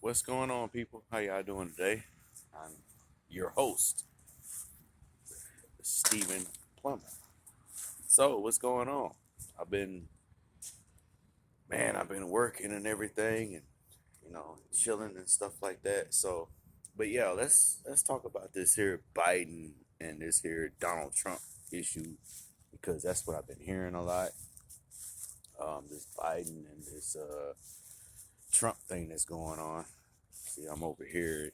What's going on, people? How y'all doing today? I'm your host, Stephen Plummer. So, what's going on? I've been, I've been working and everything, and chilling and stuff like that. So, but yeah, let's talk about this here Biden and this here Donald Trump issue because that's what I've been hearing a lot. This Biden and this Trump thing that's going on. See, I'm over here,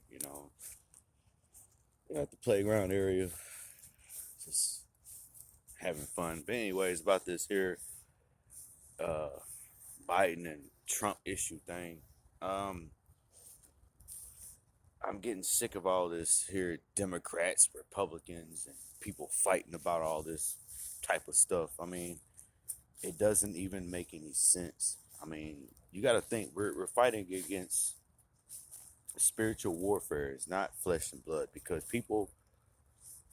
at the playground area, just having fun. But anyways, about this here uh, Biden and Trump issue thing. Um, I'm getting sick of all this here Democrats, Republicans, and people fighting about all this type of stuff. I mean, it doesn't even make any sense. I mean, you got to think we're fighting against spiritual warfare. It's not flesh and blood because people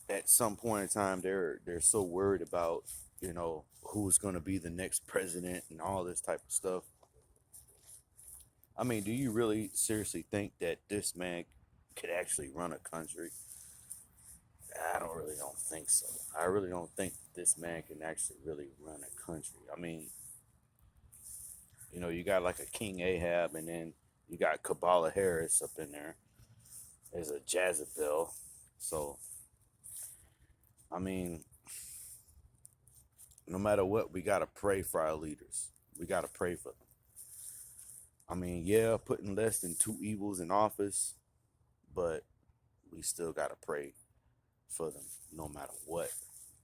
at some point in time they're so worried about who's going to be the next president and all this type of stuff. I mean, do you really seriously think that this man could actually run a country? I don't think so. I really don't think this man can actually really run a country. I mean, you got like a King Ahab, and then you got Kabbalah Harris up in there. There's a Jezebel. So, I mean, no matter what, we got to pray for our leaders. We got to pray for them. I mean, yeah, putting less than two evils in office, but we still got to pray for them no matter what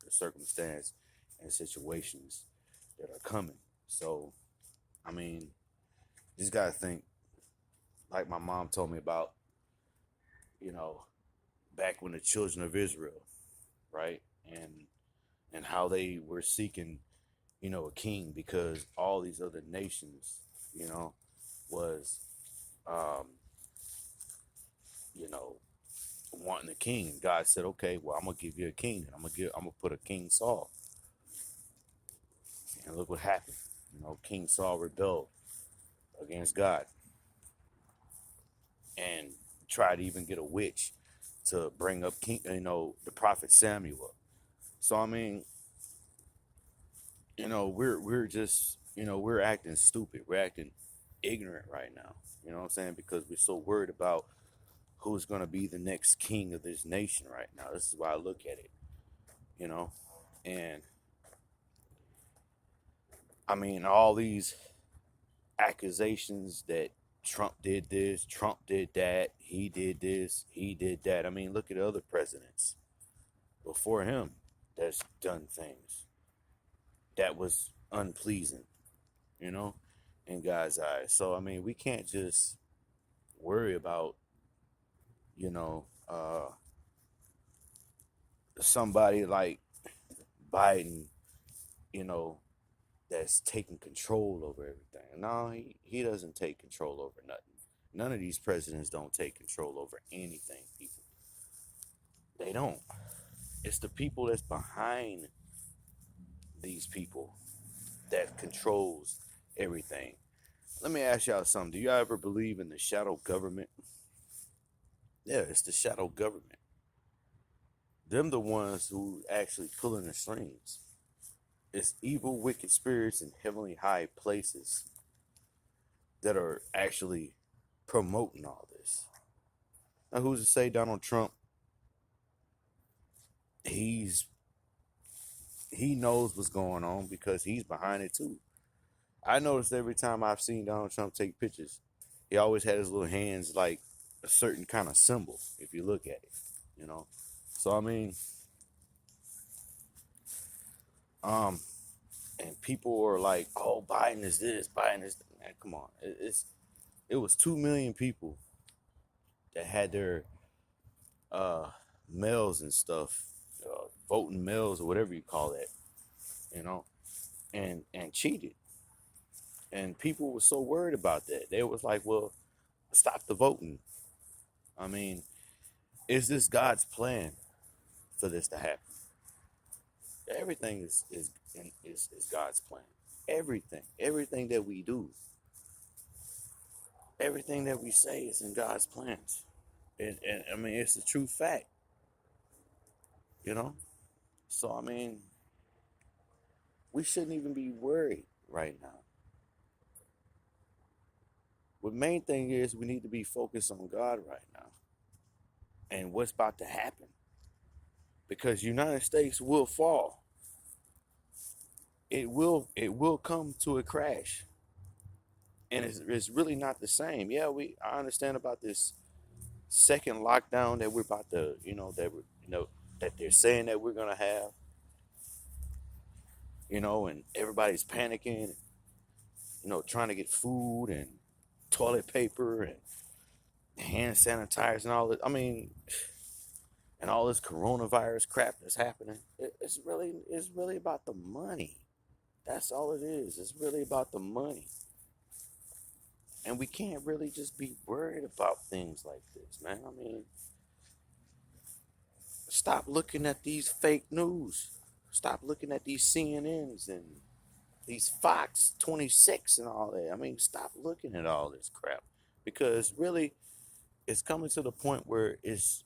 the circumstance and situations that are coming. So, I mean, just got to think, like my mom told me about, you know, back when the children of Israel, right? And how they were seeking, a king because all these other nations, was, um, you know, wanting a king. And God said, okay, well, I'm gonna give you a king. I'm gonna put a King Saul. And look what happened. King Saul rebelled against God and tried to even get a witch to bring up the prophet Samuel. So I mean, we're just, we're acting stupid. We're acting ignorant right now. You know what I'm saying? Because we're so worried about who's going to be the next king of this nation right now. This is why I look at it, you know? And I mean, all these accusations that Trump did this, Trump did that, he did this, he did that. I mean, look at other presidents before him that's done things that was unpleasing, you know, in God's eyes. So, I mean, we can't just worry about, you know, somebody like Biden, you know, that's taking control over everything. No, he doesn't take control over nothing. None of these presidents don't take control over anything, people. They don't. It's the people that's behind these people that controls everything. Let me ask y'all something. Do y'all ever believe in the shadow government? Yeah, it's the shadow government. Them the ones who actually pulling the strings. It's evil, wicked spirits in heavenly high places that are actually promoting all this. Now, who's to say Donald Trump? He knows what's going on because he's behind it too. I noticed every time I've seen Donald Trump take pictures, he always had his little hands like a certain kind of symbol. If you look at it. So I mean, and people are like, "Oh, Biden is this, Biden is that." Man, come on, it was 2 million people that had their uh, mails and stuff, voting mails or whatever you call that, you know, and cheated. And people were so worried about that. They was like, well, stop the voting. I mean, is this God's plan for this to happen? Everything is God's plan. Everything that we do. everything that we say is in God's plans. And I mean, it's a true fact, you know? So, I mean, we shouldn't even be worried right now. The main thing is we need to be focused on God right now and what's about to happen because United States will fall. It will come to a crash. And it's really not the same. Yeah, I understand about this second lockdown that we're about to, that they're saying that we're gonna have, and everybody's panicking, trying to get food and toilet paper and hand sanitizers and all that. I mean, and all this coronavirus crap that's happening. It's really about the money. That's all it is. It's really about the money. And we can't really just be worried about things like this, man. I mean, stop looking at these fake news. Stop looking at these CNNs and these Fox 26 and all that. I mean, stop looking at all this crap because really it's coming to the point where it's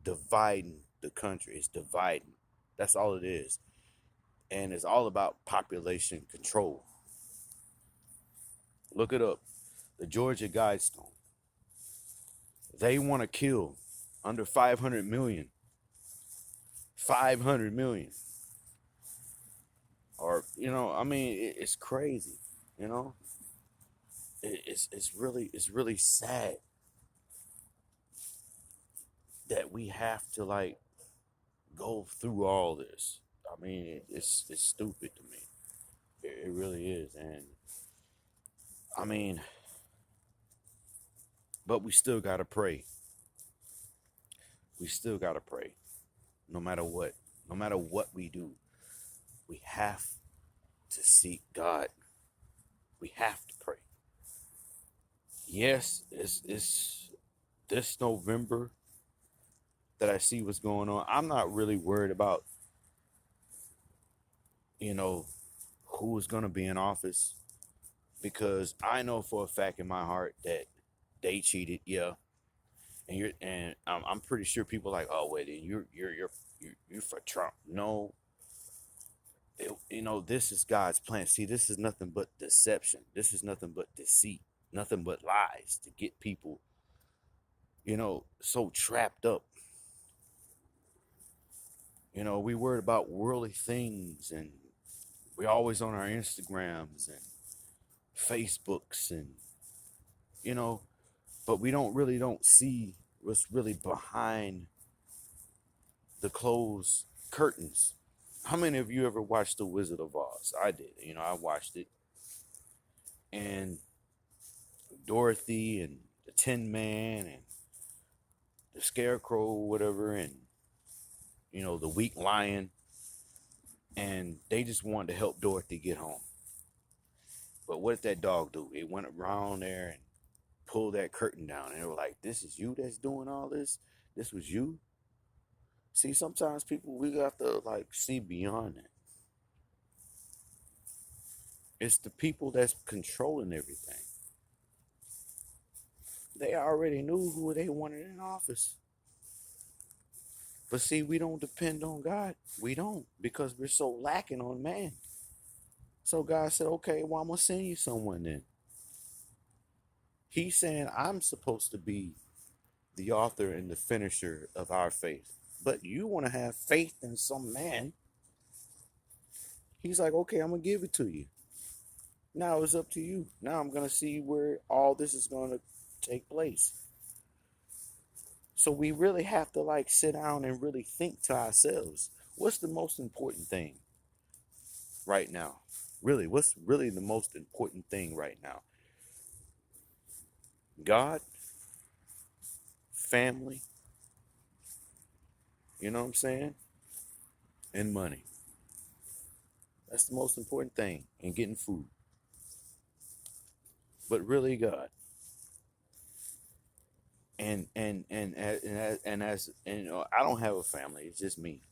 dividing the country. It's dividing. That's all it is. And it's all about population control. Look it up. The Georgia Guidestone. They want to kill under 500 million. 500 million. Or, I mean, it's crazy, you know? It's really sad that we have to, like, go through all this. I mean, it's stupid to me. It really is. And, I mean, but we still got to pray. We still got to pray. No matter what. No matter what we do. We have to seek God. We have to pray. Yes, it's this November that I see what's going on. I'm not really worried about, who is going to be in office because I know for a fact in my heart that they cheated. Yeah, and I'm pretty sure people are like, oh wait, you're for Trump. No, this is God's plan. See, this is nothing but deception. This is nothing but deceit, nothing but lies to get people, so trapped up. We worried about worldly things and we always on our Instagrams and Facebooks and, but we don't see what's really behind the closed curtains. How many of you ever watched The Wizard of Oz? I did. I watched it. And Dorothy and the Tin Man and the Scarecrow, whatever, and, the weak lion. And they just wanted to help Dorothy get home. But what did that dog do? It went around there and pulled that curtain down. And they were like, this is you that's doing all this? This was you? See, sometimes people, we have to, like, see beyond that. It's the people that's controlling everything. They already knew who they wanted in office. But see, we don't depend on God. We don't, because we're so lacking on man. So God said, okay, well, I'm going to send you someone then. He's saying, I'm supposed to be the author and the finisher of our faith. But you want to have faith in some man. He's like, okay, I'm going to give it to you. Now it's up to you. Now I'm going to see where all this is going to take place. So we really have to, like, sit down and really think to ourselves, what's the most important thing right now? Really, what's really the most important thing right now? God, family, you know what I'm saying? And money. That's the most important thing, and getting food. But really, God. And I don't have a family. It's just me.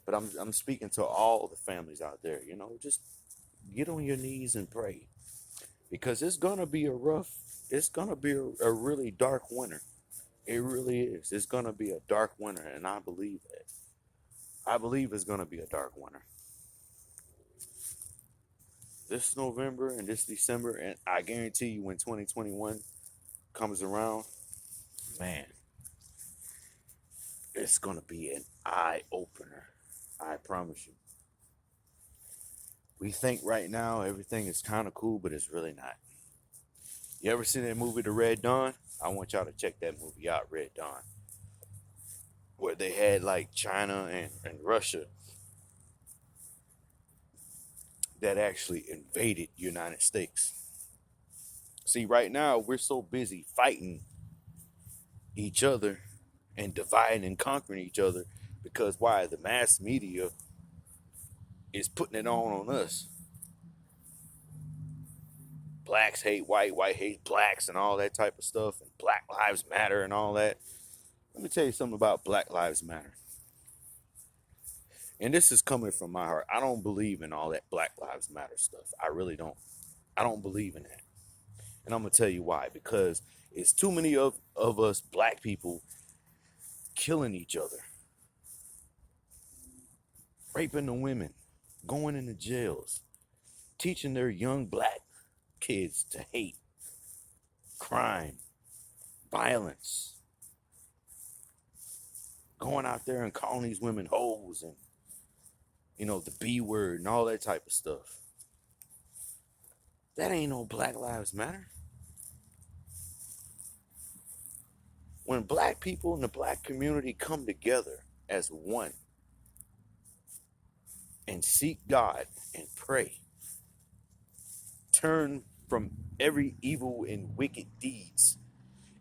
But I'm speaking to all the families out there. Just get on your knees and pray, because it's gonna be a rough It's gonna be a really dark winter. It really is. It's gonna be a dark winter, and I believe that. I believe it's gonna be a dark winter. This November and this December, and I guarantee you when 2021 comes around, man, it's gonna be an eye opener. I promise you. We think right now everything is kind of cool, but it's really not. You ever seen that movie, The Red Dawn? I want y'all to check that movie out, Red Dawn, where they had like China and Russia that actually invaded the United States. See, right now we're so busy fighting each other and dividing and conquering each other because why? The mass media is putting it on us. Blacks hate white, white hate blacks, and all that type of stuff, and Black Lives Matter and all that. Let me tell you something about Black Lives Matter. And this is coming from my heart. I don't believe in all that Black Lives Matter stuff. I really don't. I don't believe in that. And I'm going to tell you why. Because it's too many of us black people killing each other, raping the women, going into jails, teaching their young black kids to hate, crime, violence, going out there and calling these women hoes and, the B word and all that type of stuff. That ain't no Black Lives Matter. When black people in the black community come together as one and seek God and pray, turn from every evil and wicked deeds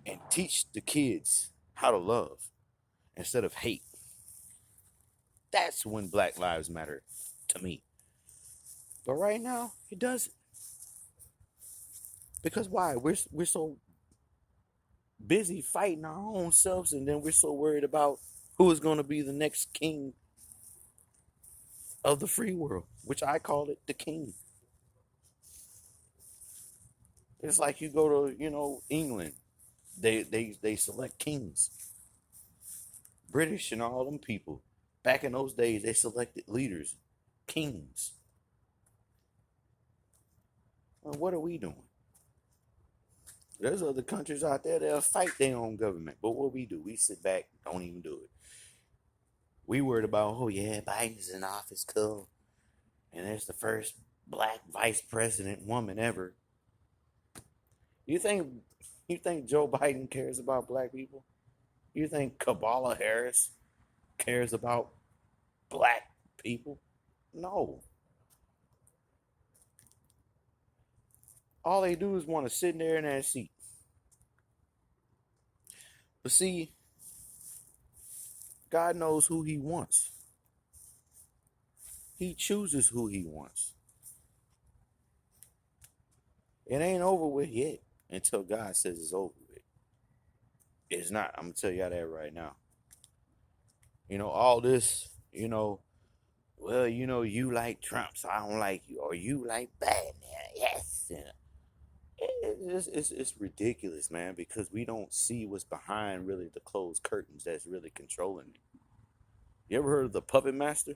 and teach the kids how to love instead of hate, that's when Black Lives Matter to me. But right now, it doesn't. Because why? We're so busy fighting our own selves, and then we're so worried about who is going to be the next king of the free world, which I call it the king. It's like you go to, England. They select kings. British and all them people. Back in those days, they selected leaders, kings. Well, what are we doing? There's other countries out there that'll fight their own government. But what we do, we sit back, don't even do it. We worried about, oh yeah, Biden's in office, cool. And there's the first black vice president woman ever. You think Joe Biden cares about black people? You think Kamala Harris cares about black people? No. All they do is want to sit there in that seat. But see, God knows who he wants. He chooses who he wants. It ain't over with yet until God says it's over with. It's not. I'm going to tell y'all that right now. All this, well, you like Trump, so I don't like you. Or you like Biden. Yes. It's ridiculous, man, because we don't see what's behind really the closed curtains that's really controlling it. You ever heard of the puppet master?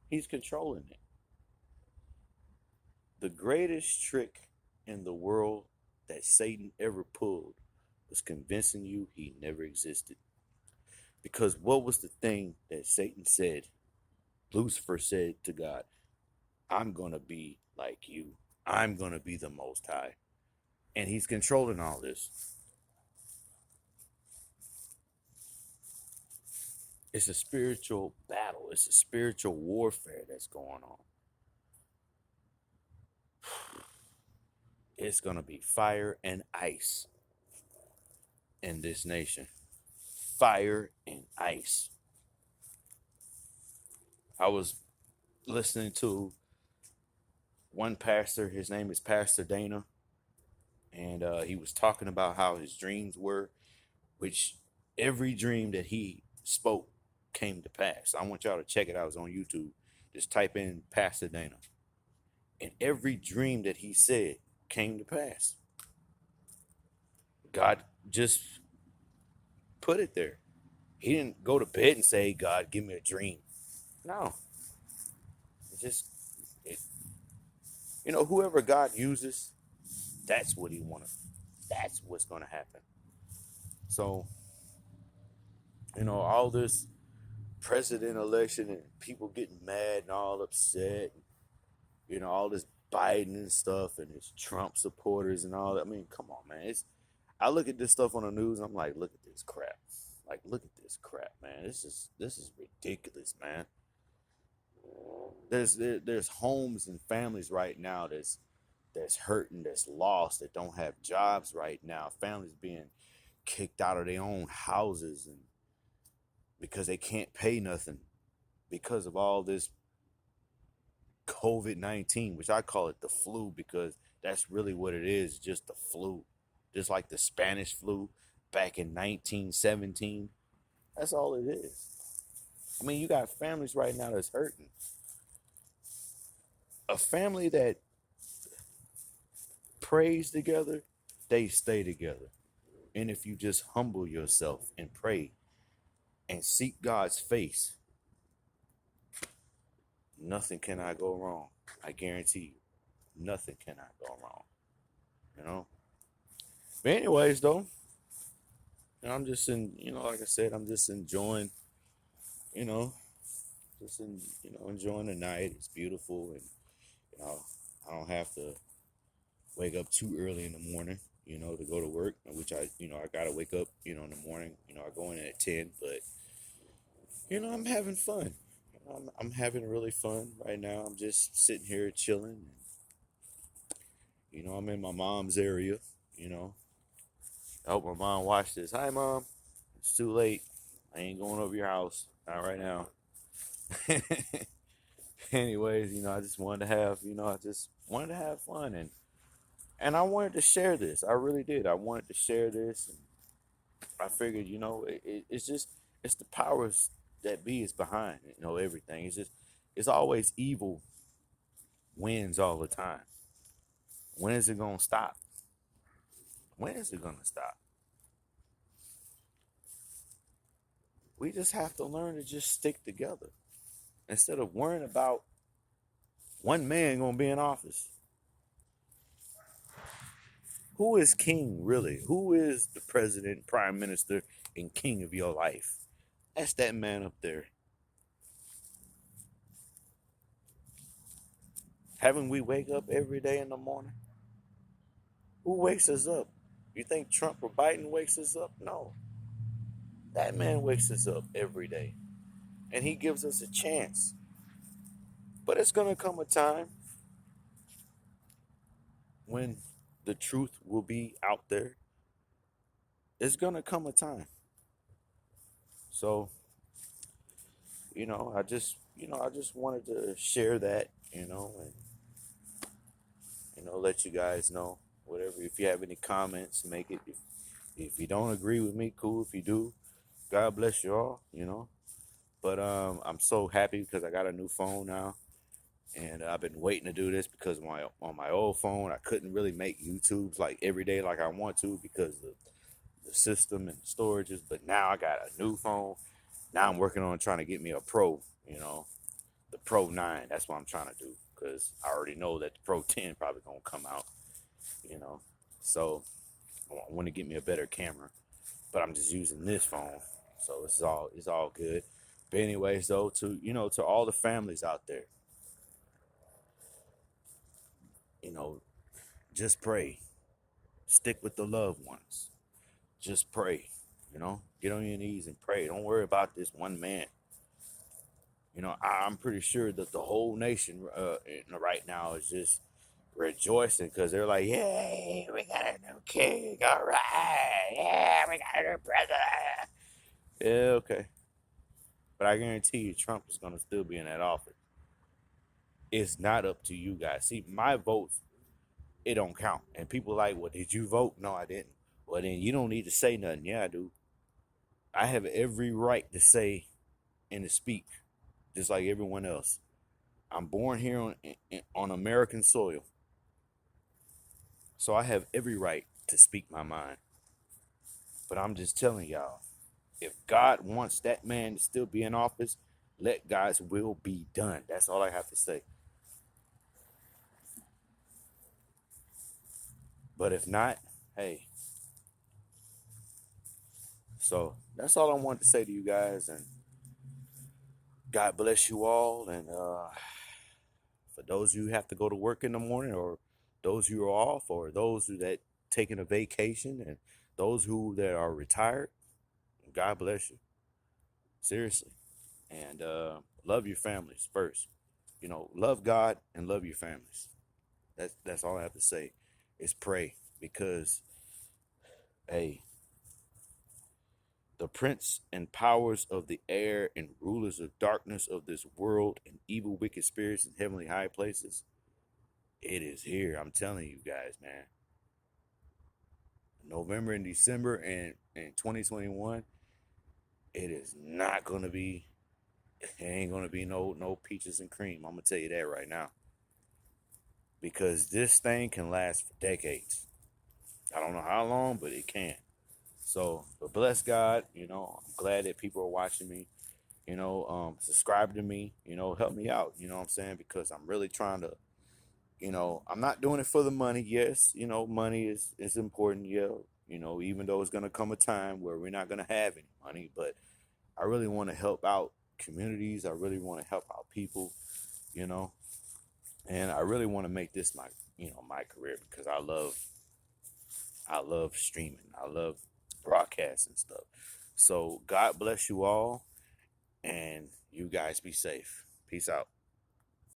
He's controlling it. The greatest trick in the world that Satan ever pulled was convincing you he never existed. Because what was the thing that Satan said? Lucifer said to God, I'm going to be like you. I'm going to be the Most High. And he's controlling all this. It's a spiritual battle. It's a spiritual warfare that's going on. It's going to be fire and ice in this nation. Fire and ice. I was listening to one pastor. His name is Pastor Dana. And he was talking about how his dreams were, which every dream that he spoke came to pass. I want y'all to check it out. It's on YouTube. Just type in Pastor Dana. And every dream that he said came to pass. God just put it there. He didn't go to bed and say, God, give me a dream. No. It just, it, whoever God uses, that's what he wanted. That's what's going to happen. So, all this president election and people getting mad and all upset, all this Biden and stuff and his Trump supporters and all that. I mean, come on, man. I look at this stuff on the news. I'm like, look at this crap. Like, look at this crap, man. This is ridiculous, man. There's homes and families right now that's hurting, that's lost, that don't have jobs right now. Families being kicked out of their own houses and because they can't pay nothing because of all this COVID-19, which I call it the flu because that's really what it is, just the flu. Just like the Spanish flu back in 1917. That's all it is. I mean, you got families right now that's hurting. A family that prays together, they stay together. And if you just humble yourself and pray and seek God's face, nothing cannot go wrong. I guarantee you, nothing cannot go wrong. You know? But anyways, though, I'm just like I said, I'm just enjoying, you know, enjoying the night. It's beautiful, and I don't have to wake up too early in the morning, to go to work, which I gotta wake up, in the morning. I go in at 10, but I'm having fun. I'm having really fun right now. I'm just sitting here chilling. I'm in my mom's area. I hope my mom watched this. Hi, Mom. It's too late. I ain't going over your house. Not right now. Anyways, I just wanted to have, fun, and I wanted to share this. I really did. I wanted to share this, and I figured, it's the powers that be is behind, everything. It's always evil wins all the time. When is it gonna stop? When is it gonna stop? We just have to learn to just stick together instead of worrying about one man gonna be in office. Who is king, really? Who is the president, prime minister, and king of your life? That's that man up there. Haven't we wake up every day in the morning? Who wakes us up? You think Trump or Biden wakes us up? No. That man wakes us up every day. And he gives us a chance. But it's going to come a time when the truth will be out there. It's going to come a time. So, I just wanted to share that, and, let you guys know. Whatever. If you have any comments, make it. If you don't agree with me, cool. If you do, God bless you all, But I'm so happy because I got a new phone now. And I've been waiting to do this because on my old phone, I couldn't really make YouTubes like every day like I want to because of the system and storages. But now I got a new phone. Now I'm working on trying to get me a Pro, the Pro 9. That's what I'm trying to do because I already know that the Pro 10 probably going to come out, So I want to get me a better camera. But I'm just using this phone. So it's all good. But anyways, though, to all the families out there, just pray. Stick with the loved ones. Just pray. Get on your knees and pray. Don't worry about this one man. I'm pretty sure that the whole nation right now is just rejoicing because they're like, yay, we got a new king. All right. Yeah, we got a new president. Yeah, okay. But I guarantee you Trump is going to still be in that office. It's not up to you guys. See, my votes, it don't count. And people are like, well, did you vote? No, I didn't. Well, then you don't need to say nothing. Yeah, I do. I have every right to say and to speak, just like everyone else. I'm born here on American soil. So I have every right to speak my mind. But I'm just telling y'all, if God wants that man to still be in office, let God's will be done. That's all I have to say. But if not, hey, so that's all I wanted to say to you guys. And God bless you all. And for those of you who have to go to work in the morning, or those who are off, or those who that taking a vacation, and those who that are retired, God bless you. Seriously. And love your families first. Love God and love your families. That's all I have to say is pray, because hey, the prince and powers of the air and rulers of darkness of this world and evil wicked spirits in heavenly high places, it is here. I'm telling you guys, man. November and December and in 2021, it is not gonna be. It ain't gonna be no peaches and cream. I'm gonna tell you that right now, because this thing can last for decades. I don't know how long, but it can. So, but bless God, I'm glad that people are watching me, subscribe to me, help me out, you know what I'm saying? Because I'm really trying to, I'm not doing it for the money. Yes, money is important, yeah, even though it's going to come a time where we're not going to have any money, but I really want to help out communities. I really want to help out people, you know, and I really want to make this my career, because I love streaming. I love broadcasting stuff. So God bless you all, and you guys be safe. Peace out.